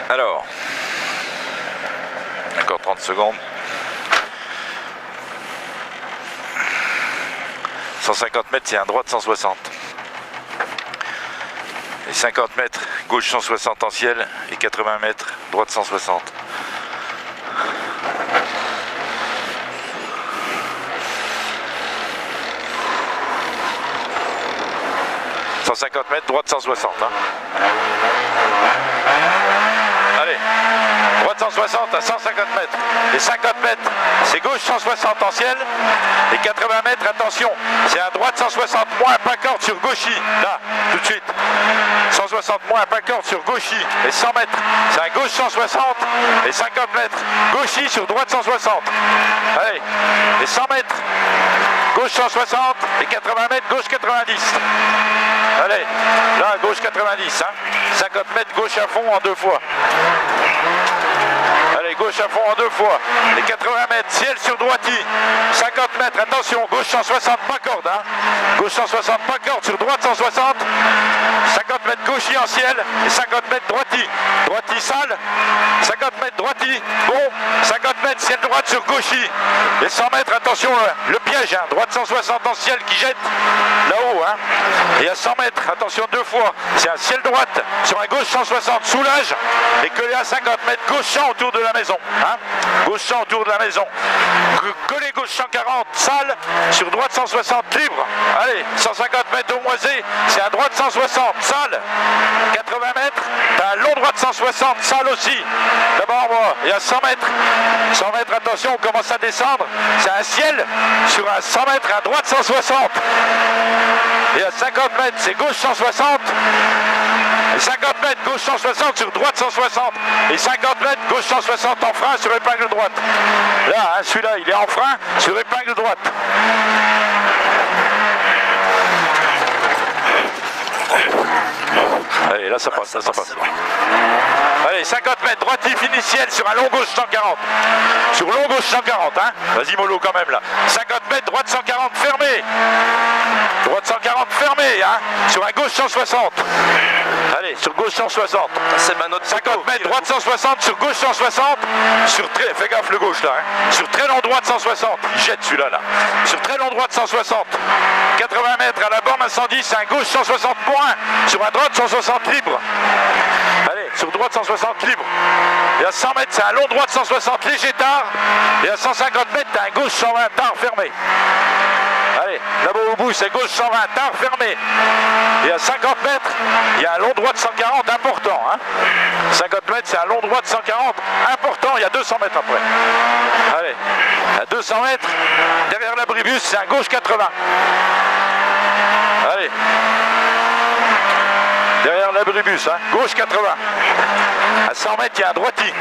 Alors, encore 30 secondes. 150 mètres, c'est un droit de 160. Et 50 mètres, gauche 160 en ciel. Et 80 mètres, droite 160. « 150 mètres, droite 160. Hein. Allez, droite 160 à 150 mètres. Et 50 mètres, c'est gauche 160 en ciel. Et 80 mètres, attention, c'est un droite 160 moins pas corde sur gauchy. Là, tout de suite. 160 moins pas corde sur gauchy. Et 100 mètres, c'est un gauche 160. Et 50 mètres, gauchy sur droite 160. Allez, et 100 mètres, gauche 160. Et 80 mètres, gauche 90. Allez, là, gauche 90, hein. 50 mètres, gauche à fond en 2 fois. Allez, gauche à fond en 2 fois. Les 80 mètres, ciel sur droiti. 50 mètres, attention, gauche 160, pas corde, hein. Gauche 160, pas corde, sur droite 160. 50 mètres gauchi en ciel. Et 50 mètres droiti. Droiti sale. 50 mètres droiti. Bon, 50 mètres, ciel droite sur gauchi. Et 100 mètres, attention, le piège, hein. Droite 160 en ciel qui jette là-haut, hein. Et à 100 mètres, attention 2 fois, c'est un ciel droite sur un gauche 160 soulage et collé à 50 mètres gauche 100 autour de la maison, hein. Gauche 100 autour de la maison. Collé gauche 140 sale sur droite 160 libre. Allez, 150 mètres au moisé, c'est un droite 160 sale. 80 mètres, t'as un long droite 160 sale aussi. D'abord moi, et à 100 mètres. 100 mètres, attention, on commence à descendre. C'est un ciel sur un 100 mètres, un droite 160. Et à 50 mètres, c'est gauche 160. Et 50 mètres, gauche 160 sur droite 160. Et 50 mètres, gauche 160 en frein sur épingle droite. Là, hein, celui-là, il est en frein sur épingle droite. Allez, là ça passe, là ça passe. Allez, 50 mètres, droite initiale sur un long gauche 140. Sur long gauche 140, hein. Vas-y mollo quand même là. 50 mètres, droite 140 fermée. Droite 140 fermée, hein. Sur un gauche 160. Allez, sur gauche 160. C'est ma note. 50 mètres, droite 160, sur gauche 160. Sur très, fais gaffe le gauche là, hein. Sur très long droite 160. Il jette celui-là là. Sur très long droite 160. 80 mètres à la borne à 110, c'est un gauche 160 moins. Sur un droite 160 libre. Allez, sur droite 160 libre. Et à 100 mètres, c'est un long droite 160 léger tard. Et à 150 mètres, t'as un gauche 120 tard fermé. Allez, là-bas au bout, c'est gauche 120 tard fermé. Et à 50 mètres, il y a un long droit de 140 important. Hein. 50 mètres, c'est un long droit de 140 important. Il y a 200 mètres après. Allez, à 200 mètres, derrière l'abribus, c'est un gauche 80. Allez. Derrière l'abribus, hein. Gauche 80. À 100 mètres, il y a un droiti.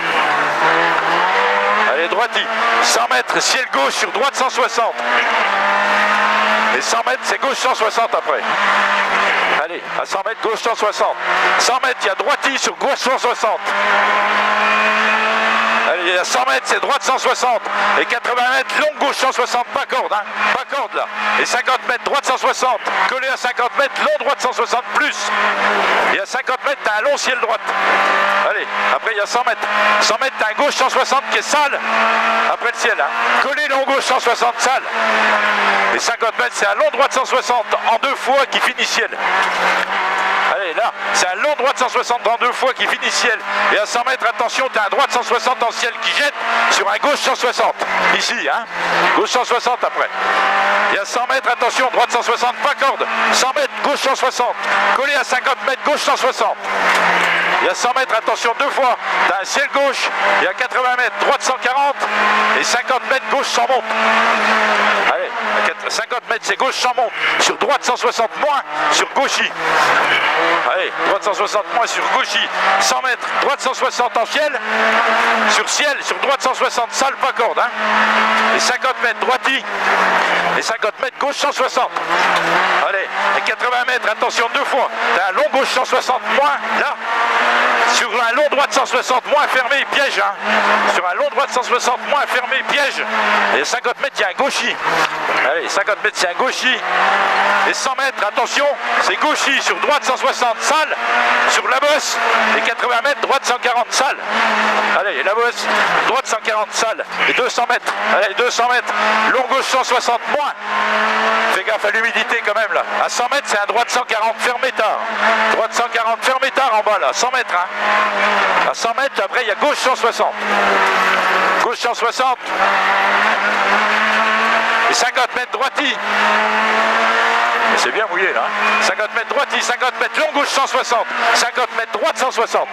Allez, droiti. 100 mètres, ciel gauche sur droite 160. Et 100 mètres, c'est gauche 160 après. Allez, à 100 mètres, gauche 160. 100 mètres, il y a droiti sur gauche 160. Allez, à 100 mètres, c'est droite 160. Et 80 mètres, longue gauche 160, pas corde, hein. Pas corde là. Et 50 mètres, droite 160. Collé à 50 mètres, long droite 160 plus. Et à 50 mètres, t'as un long ciel droite. Allez, après il y a 100 mètres. 100 mètres, t'as un gauche 160 qui est sale. Après le ciel, hein. Collé long gauche 160 sale. Et 50 mètres, c'est un long droite 160 en 2 fois qui finit ciel. Allez, là, c'est un long droit de 160 en 2 fois qui finit ciel. Et à 100 mètres, attention, tu as un droit de 160 en ciel qui jette sur un gauche 160. Ici, hein. Gauche 160 après. Et à 100 mètres, attention, droite 160, pas corde. 100 mètres, gauche 160. Collé à 50 mètres, gauche 160. Et à 100 mètres, attention, 2 fois. Tu as un ciel gauche. Et à 80 mètres, droite 140. Et 50 mètres, gauche 100 monte. Allez, à 50 mètres, c'est gauche 100 monte. Sur droite 160 moins, sur gauchy. Allez, droite 160 moins sur gauchy. 100 mètres, droite 160 en ciel. Sur droite 160, sale pas corde. Hein. Et 50 mètres, droiti. Et 50 mètres, gauche 160. Allez, et 80 mètres, attention, 2 fois. T'as un long gauche 160 moins, là. Sur un long droit de 160, moins fermé, piège. Hein. Sur un long droit de 160, moins fermé, piège. Et 50 mètres, il y a un gauchis. Allez, 50 mètres, c'est un gauchis. Et 100 mètres, attention, c'est gauchis sur droite 160, salle. Sur la bosse. Et 80 mètres, droite 140, salle. Allez, la bosse, droite 140, salle. Et 200 mètres. Allez, 200 mètres. Long gauche 160, moins. Fais gaffe à l'humidité quand même là. À 100 mètres, c'est un droite 140, fermé tard. Droite 140, fermé tard en bas là. 100 mètres. Hein. À 100 mètres, après, il y a gauche 160. Gauche 160. Et 50 mètres droiti. C'est bien mouillé là. 50 mètres droiti, 50 mètres long gauche 160. 50 mètres droite 160.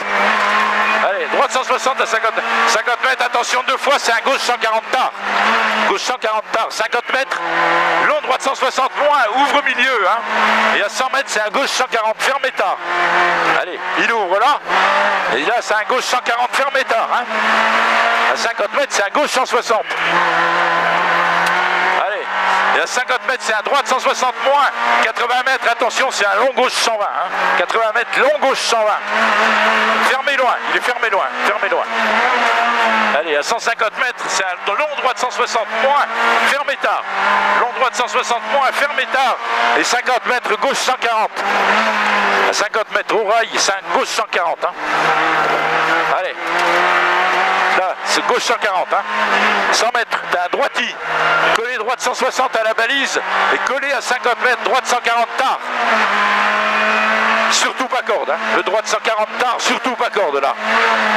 Allez, droite 160 à 50 mètres. 50 mètres, attention, deux fois, c'est un gauche 140 tard. Gauche 140 tard, 50 mètres. Long droite 160, loin, ouvre milieu. Hein. Et à 100 mètres, c'est un gauche 140, fermé tard. Allez, il ouvre là. Et là, c'est un gauche 140, fermé tard. Hein. À 50 mètres, c'est un gauche 160. Allez, et à 50 mètres, c'est un droite 160 moins. 80 mètres, attention, c'est un long gauche 120. Hein. 80 mètres, long gauche 120. Fermé loin, il est fermé loin, fermé loin. Allez, à 150 mètres, c'est un long droite 160 moins, fermé tard. Long droite 160 moins, fermé tard. Et 50 mètres, gauche 140. À 50 mètres au rail, c'est un gauche 140. Hein. Allez. Là, c'est gauche 140. Hein. 100 mètres, t'as un droiti. Collé droite 160 à la balise. Et collé à 50 mètres, droite 140 tard. Surtout pas corde. Hein. Le droite 140 tard, surtout pas corde là.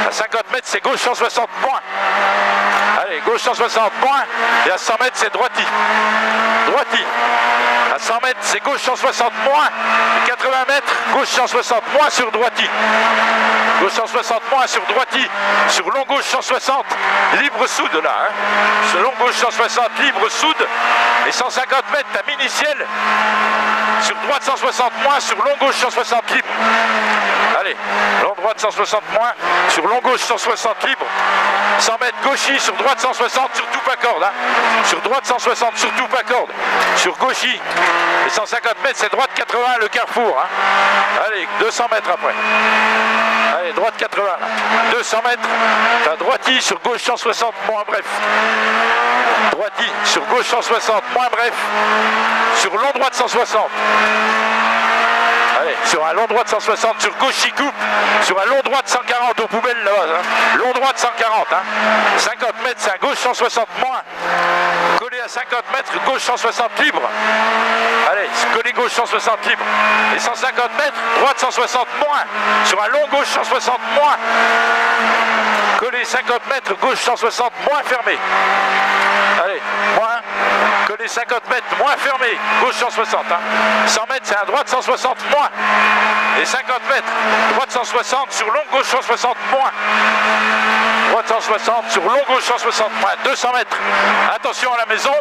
À 50 mètres, c'est gauche 160 moins. Allez, gauche 160 moins. Et à 100 mètres, c'est droiti. Droiti. À 100 mètres, c'est gauche 160 moins. Et 80 mètres, gauche 160 moins sur droiti. Gauche 160 moins sur droiti. Sur long gauche 160, libre soude là. Hein. Sur long gauche 160, libre soude. Et 150 mètres, ta mini-ciel. Sur droite 160 moins, sur long gauche 160 libre. Allez, long droite 160 moins, sur long gauche 160 libre. 100 mètres gauchis, sur droite 160, surtout pas corde. Hein. Sur droite 160, surtout pas corde. Sur gauchis. Et 150 mètres, c'est droite 80, le carrefour. Hein. Allez, 200 mètres après. Allez, droite 80. Là. 200 mètres, t'as droiti, sur gauche 160, moins bref. Droiti, sur gauche 160, moins bref. Sur long droite 160. Allez, sur un long droit de 160, sur gauche il coupe, sur un long droit de 140 aux poubelles là-bas, hein. Long droit de 140, hein. 50 mètres, c'est un gauche 160 moins, collé à 50 mètres, gauche 160 libre. Allez, collé gauche 160 libre. Et 150 mètres, droite 160 moins, sur un long gauche 160 moins, collé 50 mètres, gauche 160 moins fermé. Allez, moins, collé 50 mètres, moins fermé, gauche 160. Hein. 100 mètres, c'est un droite 160 moins. Et 50 mètres, droite 160 sur long gauche 160 moins. Droite 160 sur long gauche 160 moins. 200 mètres. Attention à la maison,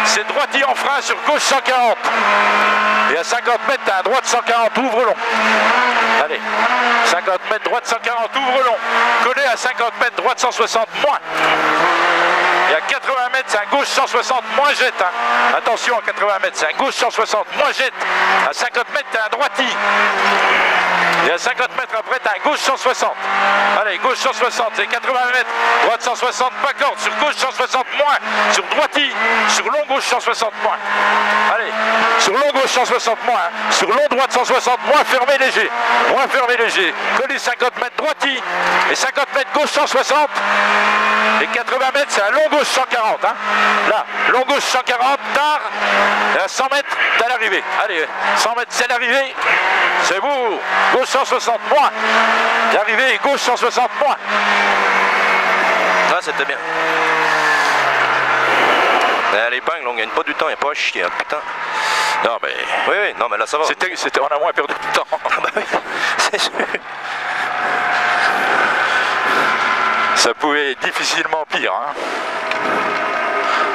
c'est droiti en frein sur gauche 140. Et à 50 mètres, t'as un droite 140, ouvre long. Allez, 50 mètres, droite 140, ouvre long. Collé à 50 mètres, droite 160 moins. Et à 80 mètres, c'est un gauche 160, moins jette. Hein. Attention, à 80 mètres, c'est un gauche 160, moins jette. À 50 mètres, t'as un droiti. Et à 50 mètres après, t'as un gauche 160. Allez, gauche 160, c'est 80 mètres. Droite 160, pas corde. Sur gauche 160, moins. Sur droiti. Sur long gauche 160, moins. Allez, sur long gauche 160, moins. Hein. Sur long droite 160, moins fermé léger. Moins fermé léger. Collé 50 mètres droiti. Et 50 mètres gauche 160. Et 80 mètres, c'est un long gauche 140. Hein. Là, long gauche 140, tard. Et à 100 mètres, t'as l'arrivée. Allez, 100 mètres, c'est l'arrivée. C'est beau. Gauche 160 moins. L'arrivée, gauche 160 moins. Ah, c'était bien. L'épingle, on gagne pas du temps, il n'y a pas à chier, hein, putain. Non, mais. Oui, oui, non, mais là ça va. On a moins perdu de temps. Ah, bah oui, c'est sûr. Ça pouvait être difficilement pire. Hein.